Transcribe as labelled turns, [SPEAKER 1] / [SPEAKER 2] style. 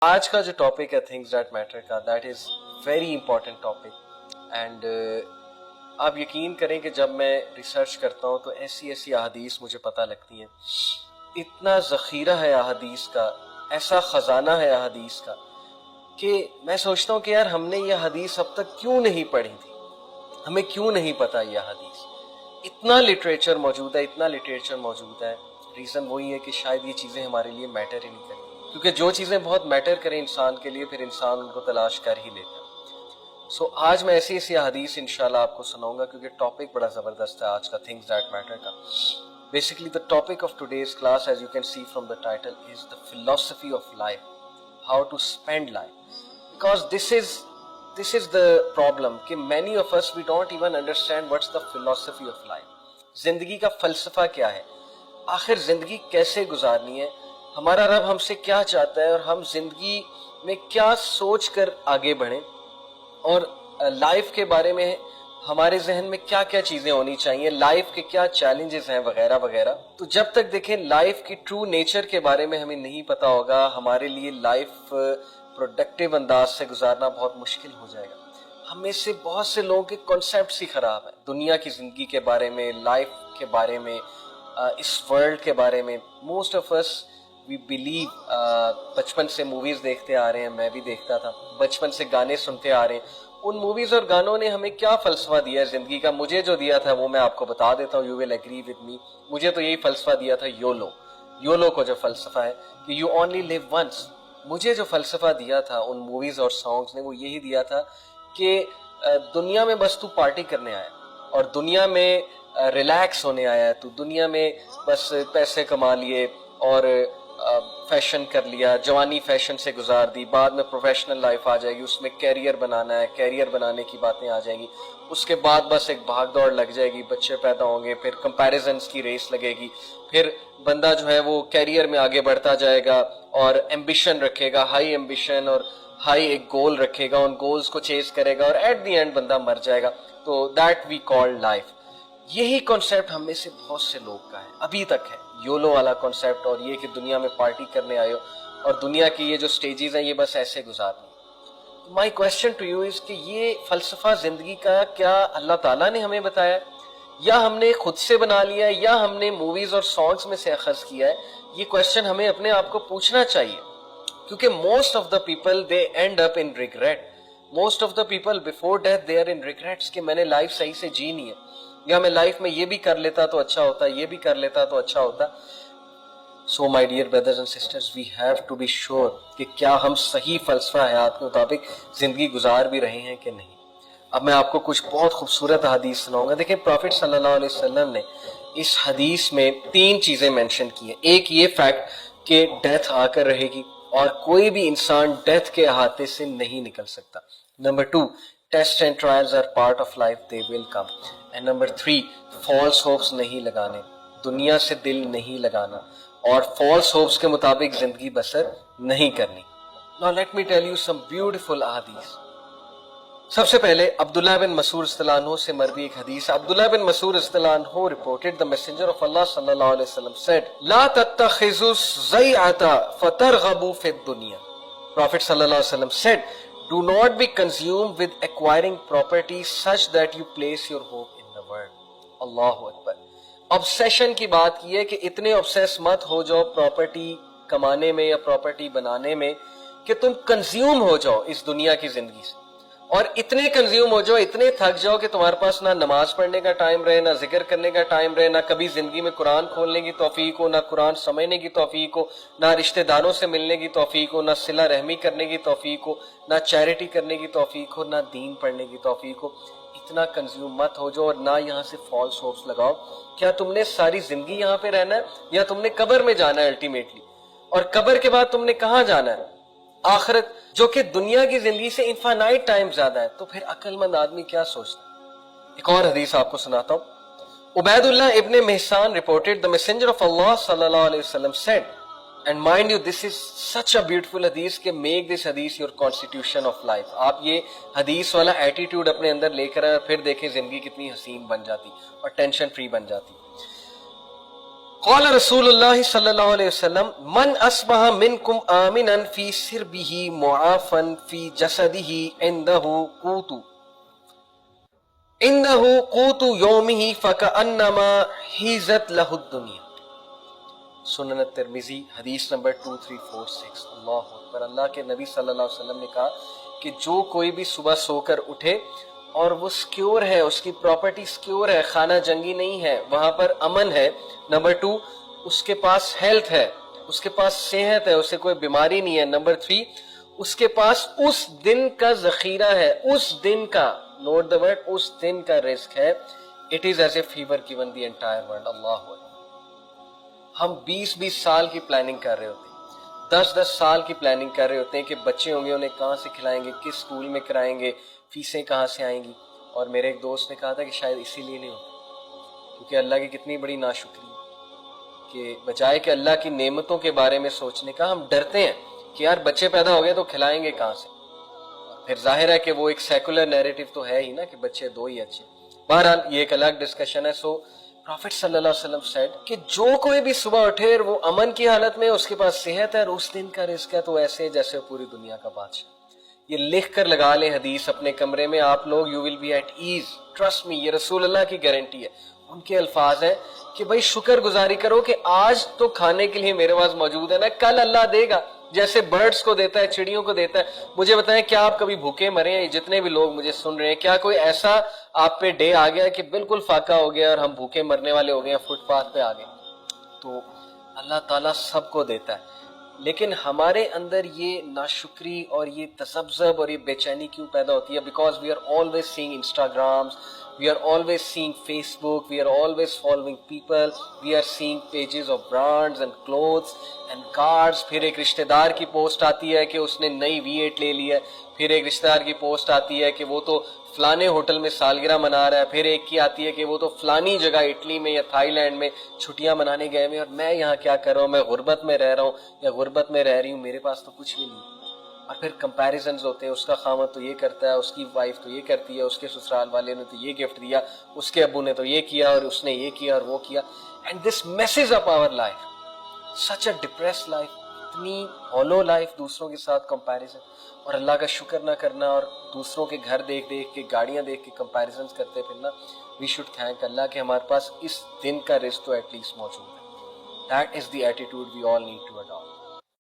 [SPEAKER 1] आज का जो टॉपिक है थिंग्स दैट मैटर का, that is very important topic and आप यकीन करें कि जब मैं रिसर्च करता हूँ तो ऐसी ऐसी अहादीस मुझे पता लगती हैं, इतना ज़ख़ीरा है अहादीस का, ऐसा ख़जाना है अहादीस का कि मैं सोचता हूँ कि यार हमने ये हदीस अब तक क्यों नहीं पढ़ी थी, हमें क्यों नहीं पता ये हदीस। इतना लिटरेचर मौजूद है, इतना लिटरेचर मौजूद है। रीज़न वही है कि शायद ये चीज़ें हमारे लिए मैटर ही नहीं करती, क्योंकि जो चीज़ें बहुत मैटर करें इंसान के लिए फिर इंसान उनको तलाश कर ही लेता है। सो आज मैं ऐसी ऐसी हदीस इंशाल्लाह आपको सुनाऊंगा, क्योंकि टॉपिक बड़ा ज़बरदस्त है आज का थिंग्स दैट मैटर का। Basically the topic of today's class, as you can see from the title, is the philosophy of life, how to spend life, because this is the problem कि many of us we don't even understand what's the philosophy of life. जिंदगी का फलसफा क्या है, आखिर जिंदगी कैसे गुजारनी है, हमारा रब हमसे क्या चाहता है और हम जिंदगी में क्या सोच कर आगे बढ़ें, और लाइफ के बारे में हमारे जहन में क्या क्या चीजें होनी चाहिए, लाइफ के क्या चैलेंजेस हैं वगैरह वगैरह। तो जब तक देखें लाइफ की ट्रू नेचर के बारे में हमें नहीं पता होगा, हमारे लिए लाइफ प्रोडक्टिव अंदाज से गुजारना बहुत मुश्किल हो जाएगा। हम में से बहुत से लोगों के कॉन्सेप्ट्स ही खराब हैं, दुनिया की जिंदगी के बारे में, लाइफ के बारे में, इस वर्ल्ड के बारे में। Most of us we believe, बचपन से मूवीज देखते आ रहे हैं, मैं भी देखता था, बचपन से गाने सुनते आ रहे हैं। उन मूवीज और गानों ने हमें क्या फलसफा दिया है जिंदगी का, मुझे जो दिया था वो मैं आपको बता देता हूँ, you will agree with me. मुझे तो यही फलसफा दिया था, योलो को जो फलसफा है कि यू ओनली लिव वंस। मुझे जो फलसफा दिया था उन मूवीज और सॉन्ग्स ने, वो यही दिया था कि दुनिया में बस तू पार्टी करने आया, और दुनिया में रिलैक्स होने आया है, तू दुनिया में बस पैसे कमा लिए और फैशन कर लिया, जवानी फैशन से गुजार दी, बाद में प्रोफेशनल लाइफ आ जाएगी, उसमें कैरियर बनाना है, कैरियर बनाने की बातें आ जाएंगी, उसके बाद बस एक भाग दौड़ लग जाएगी, बच्चे पैदा होंगे, फिर कंपैरिजन्स की रेस लगेगी, फिर बंदा जो है वो कैरियर में आगे बढ़ता जाएगा और एम्बिशन रखेगा, हाई एम्बिशन और हाई एक गोल रखेगा, उन गोल्स को चेज करेगा और एट द एंड बंदा मर जाएगा। तो दैट वी कॉल लाइफ। यही कॉन्सेप्ट हम में से बहुत से लोग का है, अभी तक है, योलो वाला कॉन्सेप्ट, और ये कि दुनिया में पार्टी करने आए हो और दुनिया की ये जो स्टेजेस हैं ये बस ऐसे गुजारनी। My question to you is कि ये फलसफा जिंदगी का क्या अल्लाह ताला ने हमें बताया, या हमने खुद से बना लिया, या हमने मूवीज और सॉन्ग्स में से अखज किया है? ये क्वेश्चन हमें अपने आप को पूछना चाहिए, क्योंकि most of the people they end up in regret. Most of the people before death they are in regrets कि मैंने लाइफ सही से जी नहीं है, या मैं लाइफ में ये भी कर लेता तो अच्छा होता, ये भी कर लेता तो अच्छा होता। So my dear brothers and sisters, we have to be sure कि क्या हम सही फलसफा हयात के मुताबिक जिंदगी गुजार भी रहे हैं कि नहीं। अब मैं आपको कुछ बहुत खूबसूरत हदीस सुनाऊंगा। देखिए, प्रॉफिट सल्लल्लाहु अलैहि वसल्लम ने इस हदीस में 3 चीजें मेंशन की हैं। एक ये फैक्ट कि डेथ आकर रहेगी और कोई भी इंसान डेथ के अहाते से नहीं निकल सकता। Number 2, test and trials are part of life, they will come. And number 3, false hopes नहीं लगाने, दुनिया से दिल नहीं लगाना और फॉल्स होप्स के मुताबिक जिंदगी बसर नहीं करनी। Now let me tell you some beautiful अहादीस। सबसे पहले अब्दुल्लाह बिन मसूद रज़ियल्लाहु अन्हु से मरवी एक हदीस। अब्दुल्लाह बिन मसूद रज़ियल्लाहु अन्हु रिपोर्टेड द मैसेंजर ऑफ अल्लाह सल्लल्लाहु अलैहि वसल्लम सेड, ला तत्तखिज़ु ज़ैअता फतरगबू फिद दुनिया। प्रॉफिट सल्लल्लाहु अलैहि वसल्लम said, do not be consumed with acquiring property such that you place your hope in the world. अल्लाहु अकबर। ऑब्सेशन की बात की है कि इतने ऑब्सेस मत हो जाओ प्रॉपर्टी कमाने में या प्रॉपर्टी बनाने में कि तुम कंज्यूम हो जाओ इस दुनिया की जिंदगी से, और इतने कंज्यूम हो जाओ, इतने थक जाओ कि तुम्हारे पास ना नमाज पढ़ने का टाइम रहे, ना जिक्र करने का टाइम रहे, ना कभी जिंदगी में कुरान खोलने की तौफीक हो, ना कुरान समझने की तौफीक हो, ना रिश्तेदारों से मिलने की तौफीक हो, ना सिला रहमी करने की तौफीक हो, ना चैरिटी करने की तौफीक हो, ना दीन पढ़ने की तौफीक हो। इतना कंज्यूम मत हो जाओ, और ना यहाँ से फॉल्स होप्स लगाओ। क्या तुमने सारी जिंदगी यहाँ पे रहना है, या तुमने कब्र में जाना है अल्टीमेटली, और कब्र के बाद तुमने कहाँ जाना है, आखिरत, जो कि दुनिया की जिंदगी से इनफाइनाइट टाइम ज्यादा है। तो फिर अक्लमंद आदमी क्या सोचता। एक और हदीस आपको सुनाता हूँ। उबैदुल्लाह इब्ने Mehsana reported the messenger of अल्लाह सल्लल्लाहु अलैहि वसल्लम said, and mind you this is such a beautiful हदीस के मेक दिस हदीस योर कॉन्स्टिट्यूशन ऑफ लाइफ। आप ये हदीस वाला एटीट्यूड अपने अंदर लेकर आए, फिर देखें जिंदगी कितनी हसीन बन जाती और टेंशन फ्री बन जाती। قال رسول اللہ صلی اللہ علیہ وسلم من اصبح منکم آمنا فی سربہ معافا فی جسدہ عنده قوت یومہ فکأنما حیزت لہ الدنیا. سنن الترمذی حدیث نمبر 2346. اللہ اکبر. اللہ کے نبی صلی اللہ علیہ وسلم نے کہا کہ جو کوئی بھی صبح سو کر اٹھے اور وہ سکیور ہے, اس کی پراپرٹی سکیور ہے, خانہ جنگی نہیں ہے, وہاں پر امن ہے. نمبر 2, اس کے پاس ہیلتھ ہے, اس کے پاس صحت ہے, اسے کوئی بیماری نہیں ہے. نمبر 3, اس کے پاس اس دن کا ذخیرہ ہے, اس دن کا, نوٹ دا ورڈ, اس دن کا رزق ہے. It is as a favour given the entire world. Allah اکبر. ہم 20 سال کی پلاننگ کر رہے ہوتے ہیں, 10 سال کی پلاننگ کر رہے ہوتے ہیں کہ بچے ہوں گے, انہیں کہاں سے کھلائیں گے, کس اسکول میں کرائیں گے, فیسیں کہاں سے آئیں گی. اور میرے ایک دوست نے کہا تھا کہ شاید اسی لیے نہیں ہوتا, کیونکہ اللہ کی کتنی بڑی ناشکری کہ بجائے کہ اللہ کی نعمتوں کے بارے میں سوچنے کا, ہم ڈرتے ہیں کہ یار بچے پیدا ہو گئے تو کھلائیں گے کہاں سے. پھر ظاہر ہے کہ وہ ایک سیکولر نیریٹو تو ہے ہی نا کہ بچے 2 ہی اچھے. بہرحال یہ ایک الگ ڈسکشن ہے. سو پروفٹ صلی اللہ علیہ وسلم سیڈ کہ جو کوئی بھی صبح اٹھے اور وہ امن کی حالت میں, اس کے پاس صحت ہے اور اس دن کا رزق ہے, تو ایسے جیسے پوری دنیا کا بادشاہ. یہ لکھ کر لگا لیں حدیث اپنے کمرے میں آپ لوگ, you will be at ease, trust me, یہ رسول اللہ کی گارنٹی ہے. ان کے الفاظ ہیں کہ بھائی شکر گزاری کرو کہ آج تو کھانے کے لیے میرے پاس موجود ہے نا, کل اللہ دے گا, جیسے برڈز کو دیتا ہے, چڑیوں کو دیتا ہے. مجھے بتائیں کیا آپ کبھی بھوکے مرے ہیں؟ جتنے بھی لوگ مجھے سن رہے ہیں, کیا کوئی ایسا آپ پہ ڈے آ گیا کہ بالکل فاقہ ہو گیا اور ہم بھوکے مرنے والے ہو گئے ہیں, فٹ پاتھ پہ آ گئے؟ تو اللہ تعالیٰ سب کو دیتا ہے, لیکن ہمارے اندر یہ ناشکری اور یہ تذبذب اور یہ بے چینی کیوں پیدا ہوتی ہے؟ Because we are always seeing Instagrams, we are always seeing Facebook, we are always following people, we are seeing pages of brands and clothes and cars. پھر ایک رشتہ دار کی پوسٹ آتی ہے کہ اس نے نئی V8 لے لی ہے, پھر ایک رشتہ دار کی پوسٹ آتی ہے کہ وہ تو فلانے ہوٹل میں سالگرہ منا رہا ہے, پھر ایک کی آتی ہے کہ وہ تو فلانی جگہ اٹلی میں یا تھائی لینڈ میں چھٹیاں منانے گئے ہوئے, اور میں یہاں کیا کر رہا ہوں, میں غربت میں رہ رہا ہوں یا غربت میں رہ رہی ہوں, میرے پاس تو کچھ بھی نہیں. اور پھر کمپیریزنز ہوتے ہیں, اس کا خامد تو یہ کرتا ہے, اس کی وائف تو یہ کرتی ہے, اس کے سسرال والے نے تو یہ گفٹ دیا, اس کے ابو نے تو یہ کیا, اور اس نے یہ کیا اور وہ کیا. And this messes up our life, such a depressed life, اتنی ہولو لائف, دوسروں کے ساتھ کمپیریزن, اور اللہ کا شکر نہ کرنا, اور دوسروں کے گھر دیکھ دیکھ کے, گاڑیاں دیکھ کے کمپیریزنز کرتے پھرنا. وی شوڈ تھینک اللہ کہ ہمارے پاس اس دن کا رزق تو ایٹ لیسٹ موجود ہے. That is the attitude we all need to adapt.